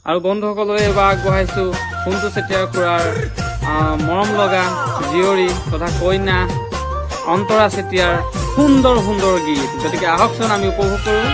আৰু বন্ধুসকললৈ এবাৰ আগবঢ়াইছো সোণটো চেতিয়াৰ খুৰাৰ মৰম লগা জীয়ৰী তথা কন্যা অন্তৰা চেতিয়াৰ সুন্দৰ সুন্দৰ গীত। গতিকে আহকচোন আমি উপভোগ কৰোঁ।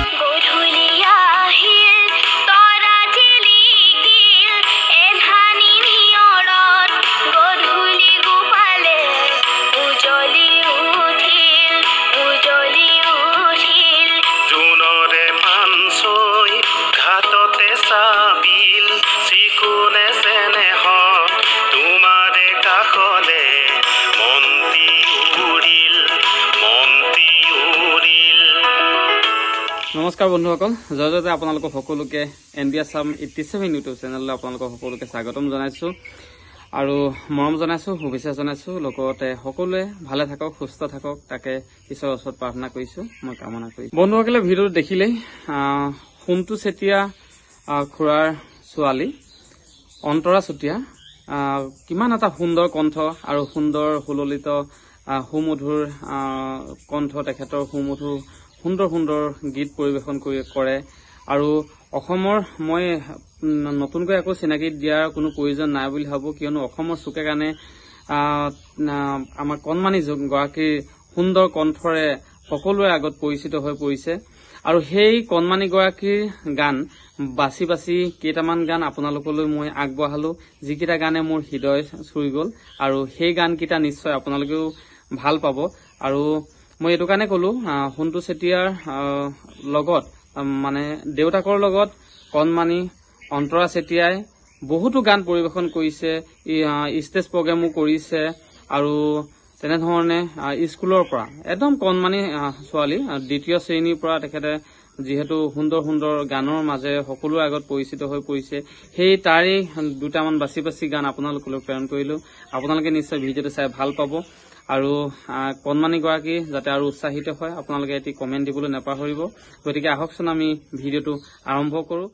নমস্কাৰ বন্ধুসকল, জয় জয়তে আপোনালোকক সকলোকে এনবি আছাম 87 ইউটিউব চেনেললৈ আপোনালোকক সকলোকে স্বাগতম জনাইছোঁ আৰু মৰম জনাইছোঁ, শুভেচ্ছা জনাইছোঁ। লগতে সকলোৱে ভালে থাকক, সুস্থ থাকক, তাকে ঈশ্বৰৰ ওচৰত প্ৰাৰ্থনা কৰিছোঁ, মই কামনা কৰিছোঁ। বন্ধুসকলে ভিডিঅ'টো দেখিলেই সোণটো চেতিয়া খুৰাৰ ছোৱালী অন্তৰা চেতিয়া কিমান এটা সুন্দৰ কণ্ঠ আৰু সুন্দৰ সুললিত সুমধুৰ কণ্ঠ, তেখেতৰ সুমধুৰ সুন্দৰ সুন্দৰ গীত পৰিৱেশন কৰে। আৰু অসমৰ মই নতুনকৈ একো চিনাকি দিয়াৰ কোনো প্ৰয়োজন নাই বুলি ভাবোঁ, কিয়নো অসমৰ চুকে কাণে আমাৰ কণমানি গৰাকীৰ সুন্দৰ কণ্ঠৰে সকলোৰে আগত পৰিচিত হৈ পৰিছে। আৰু সেই কণমানি গৰাকীৰ গান বাছি বাছি কেইটামান গান আপোনালোকলৈ মই আগবঢ়ালো, যিকেইটা গানে মোৰ হৃদয় চুই গ'ল। আৰু সেই গানকেইটা নিশ্চয় আপোনালোকেও ভাল পাব। আৰু মই এইটো কাৰণে ক'লো, সোণটো চেতিয়াৰ লগত মানে দেউতাকৰ লগত কণমানি অন্তৰা চেতিয়াই বহুতো গান পৰিৱেশন কৰিছে, ষ্টেজ প্ৰগ্ৰেমো কৰিছে। আৰু তেনেধৰণে স্কুলৰ পৰা একদম কণমানি ছোৱালী দ্বিতীয় শ্ৰেণীৰ পৰা তেখেতে যিহেতু সুন্দৰ সুন্দৰ গানৰ মাজেৰে সকলোৰে আগত পৰিচিত হৈ পৰিছে, সেই তাৰেই দুটামান বাছি বাছি গান আপোনালোকলৈ প্ৰেৰণ কৰিলো। আপোনালোকে নিশ্চয় ভিডিঅ'টো চাই ভাল পাব। আৰু কণমানি গৰাকী যাতে আৰু উৎসাহিত হয়, আপোনালোকে এটি কমেণ্ট দিবলৈ নাপাহৰিব। গতিকে আহকচোন আমি ভিডিঅ'টো আৰম্ভ কৰোঁ।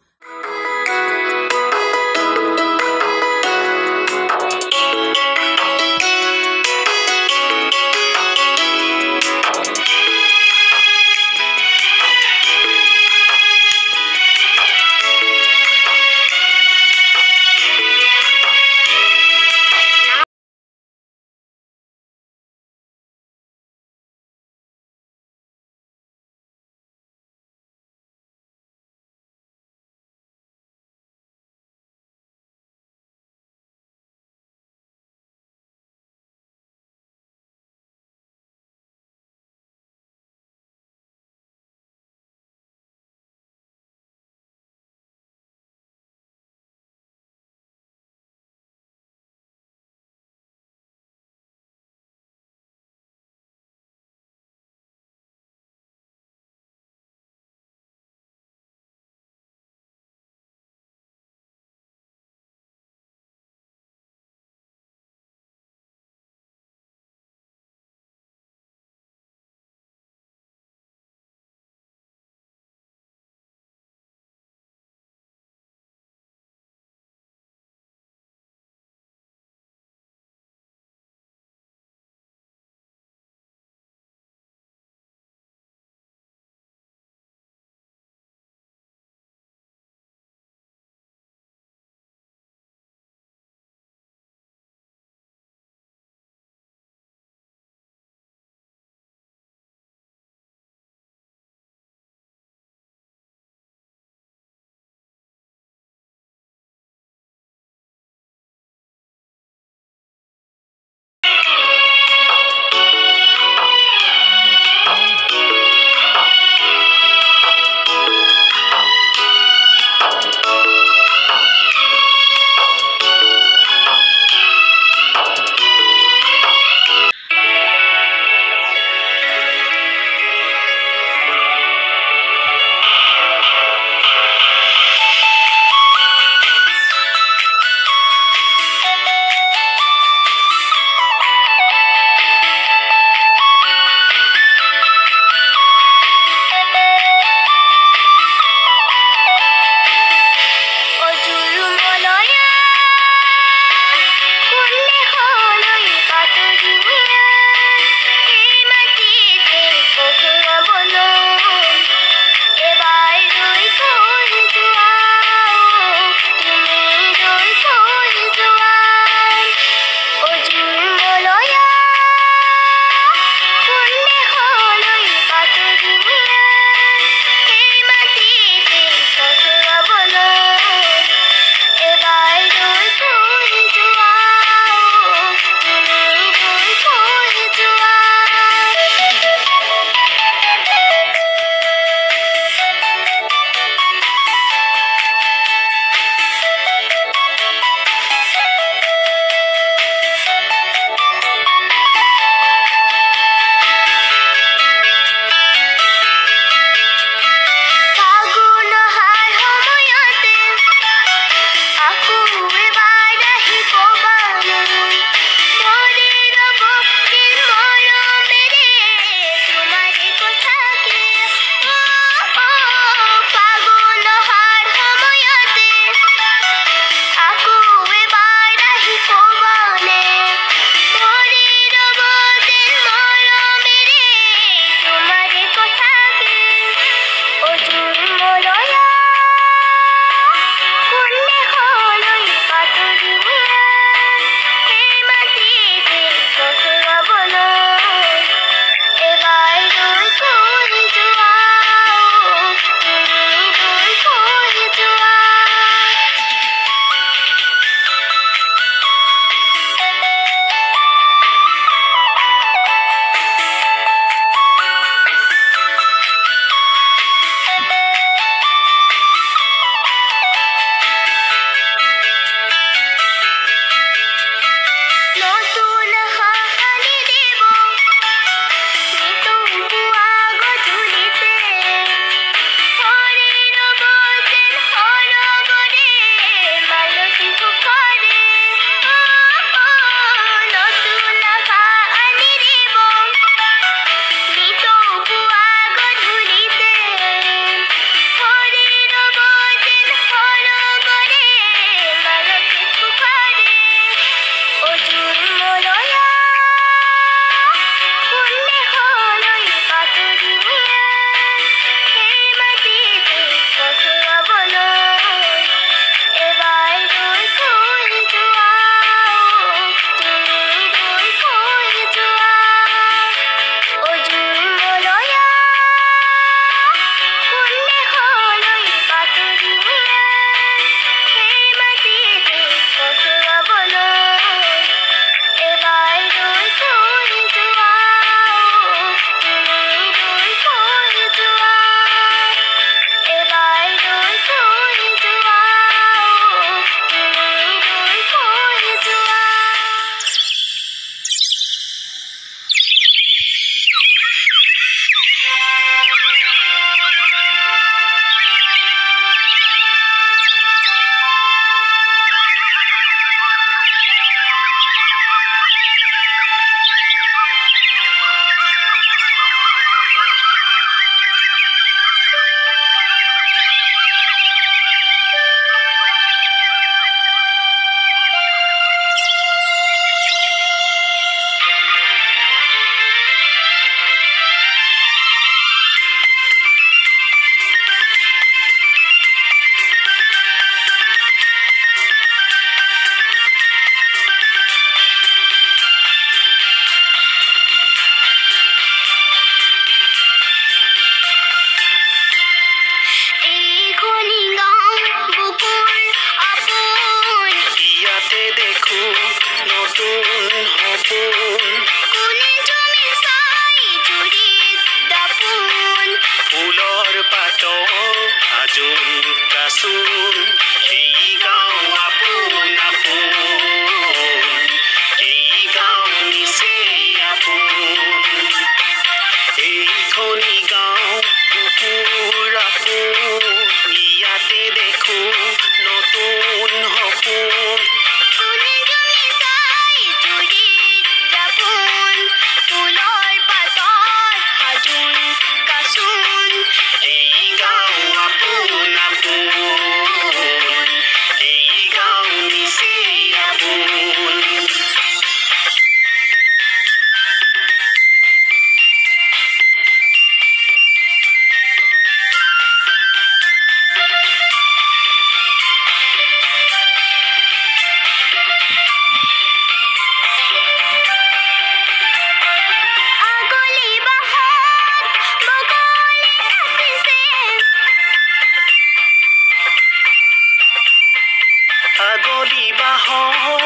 আগলি বাহত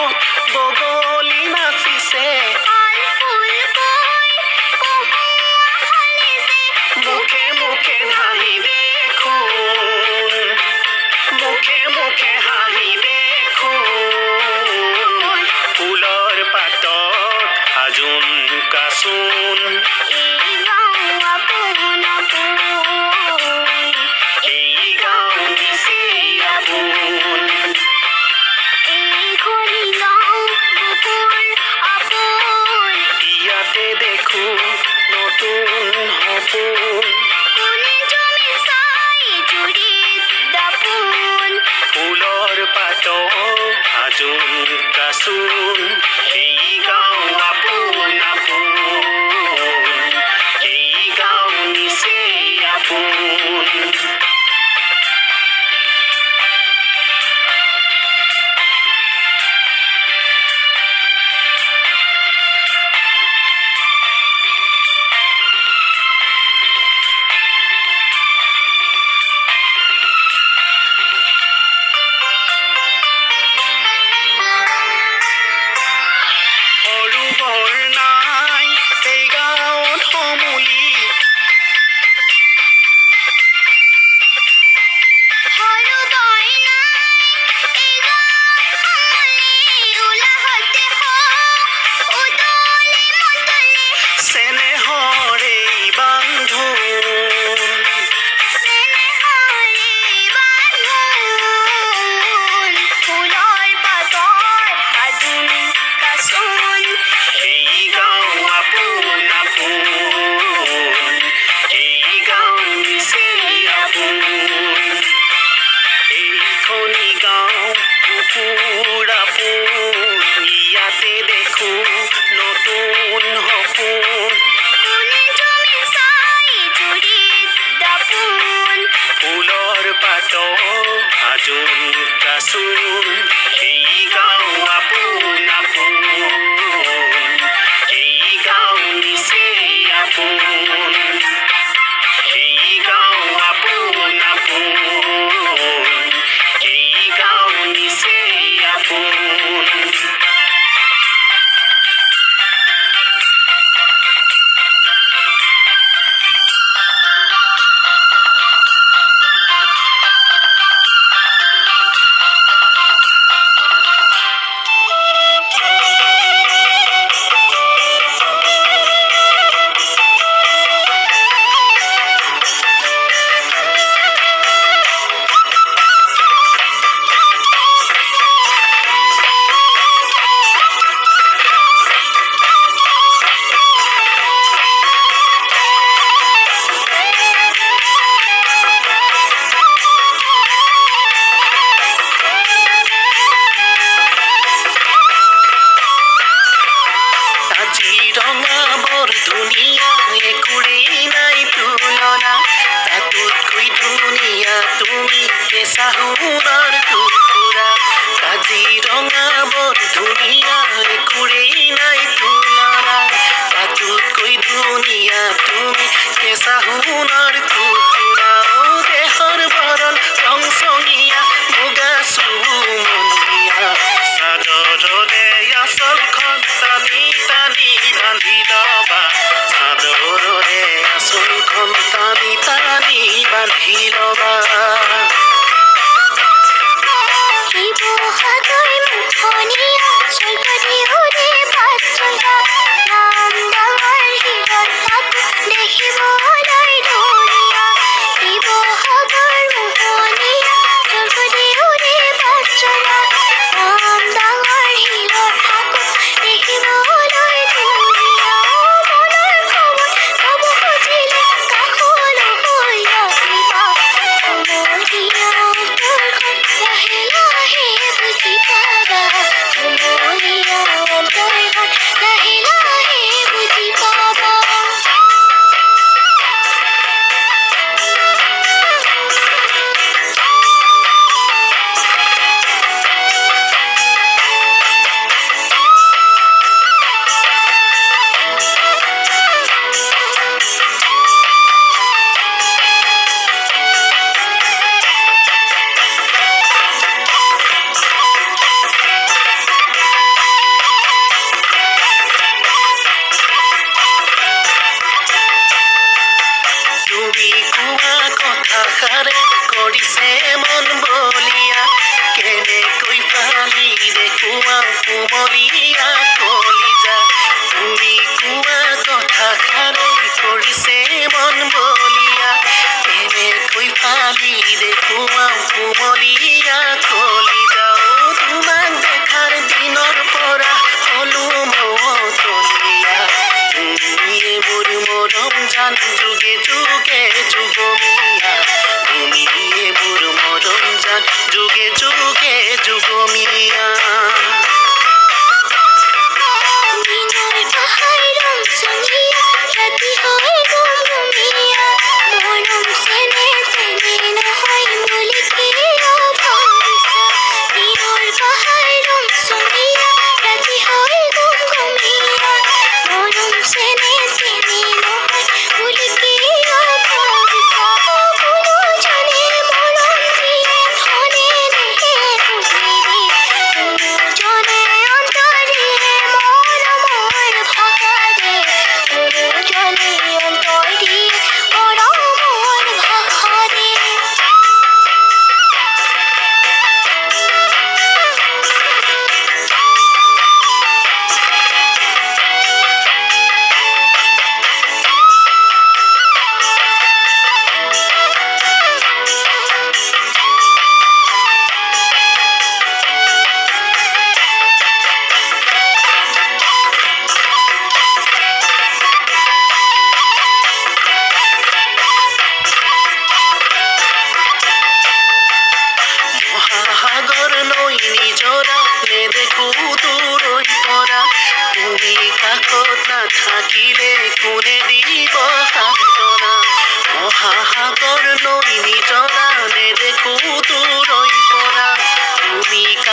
বগলী নাচিছে মুখে মুখে হাঁহি দেখোন মুখে মুখে হাঁহি দেখোন ফুলৰ পাতত আজোন কাচোন এই গাঁও দিছে আপোন ইয়াতে দেখো নতুন সপোন ফুলৰ পাত আজোন কাচোন এই গাঁও আপোন আপোন এই গাঁও নিচে আপোন ইয়াতে দেখো নতুন সপোন ফুলৰ পাত আজোন কাচোন এই গাঁও আপোন আপোন এই গাঁও নিচে আপোন এই গাঁও আপোন আপোন এই গাঁও নিচে আপোন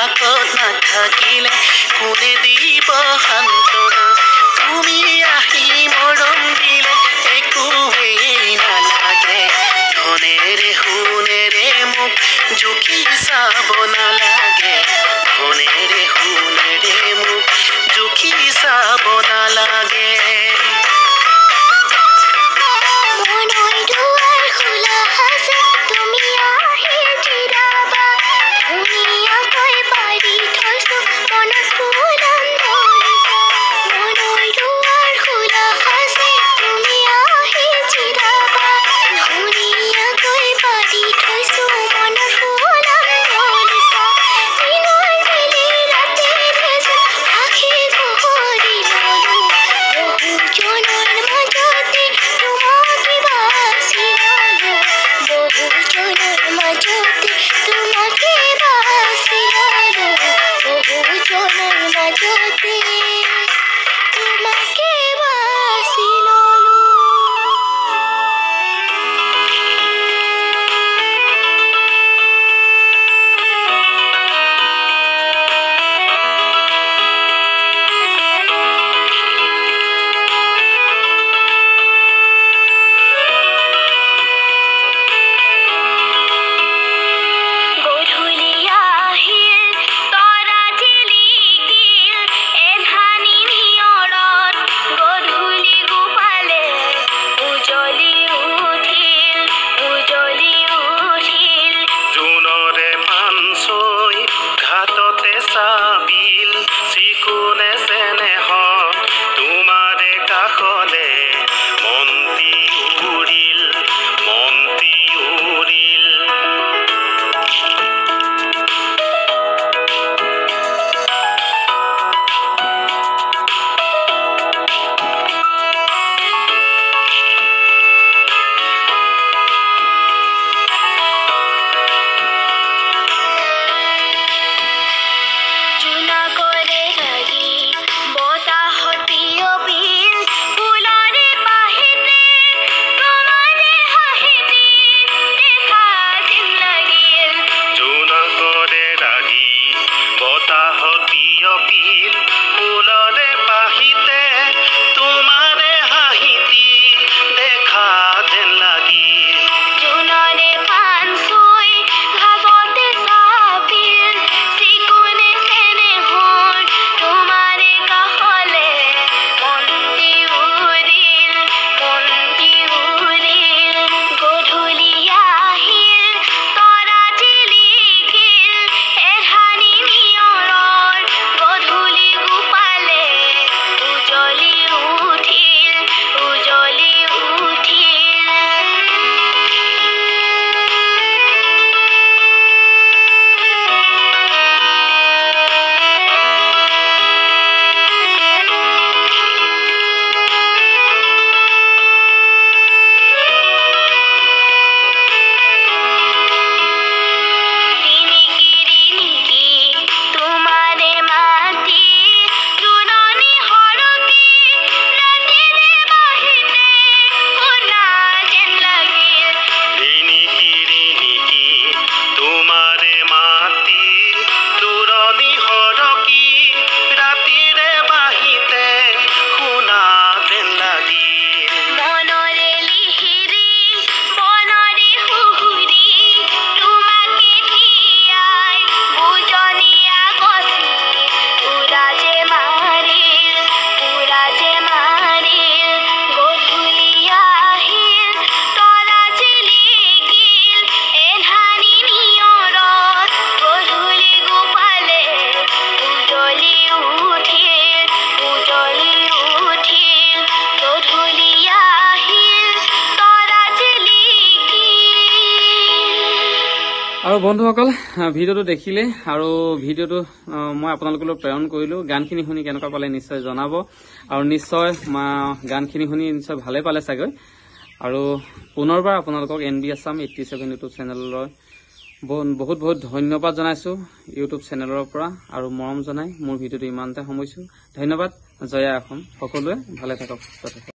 কাকত নাথাকিলে কোনে দিব সান্তনা তুমি আহি মৰম দিলে একোৱেই নালাগে ধনেৰে সোণেৰে মোক জুখি চাব নালাগে ধনেৰে সোণেৰে মোক জুখি চাব নালাগে আৰু বন্ধুসকল ভিডিওটো দেখিলে আৰু ভিডিওটো মই আপোনালোকলৈ প্ৰেৰণ কৰিলো গানখিনি শুনি কেনেকুৱা পালে নিশ্চয় জনাব আৰু নিশ্চয় গানখিনি শুনি নিশ্চয় ভালে পালে চাগৈ আৰু পুনৰবাৰ আপোনালোকক এনবি আছাম 87 ইউটিউব চেনেলৰ বহুত বহুত ধন্যবাদ জনাইছো ইউটিউব চেনেলৰ পৰা আৰু মৰম জনাই মোৰ ভিডিওটো ইমানতে সামৰিছো ধন্যবাদ জয় অসম সকলোৱে ভালে থাকক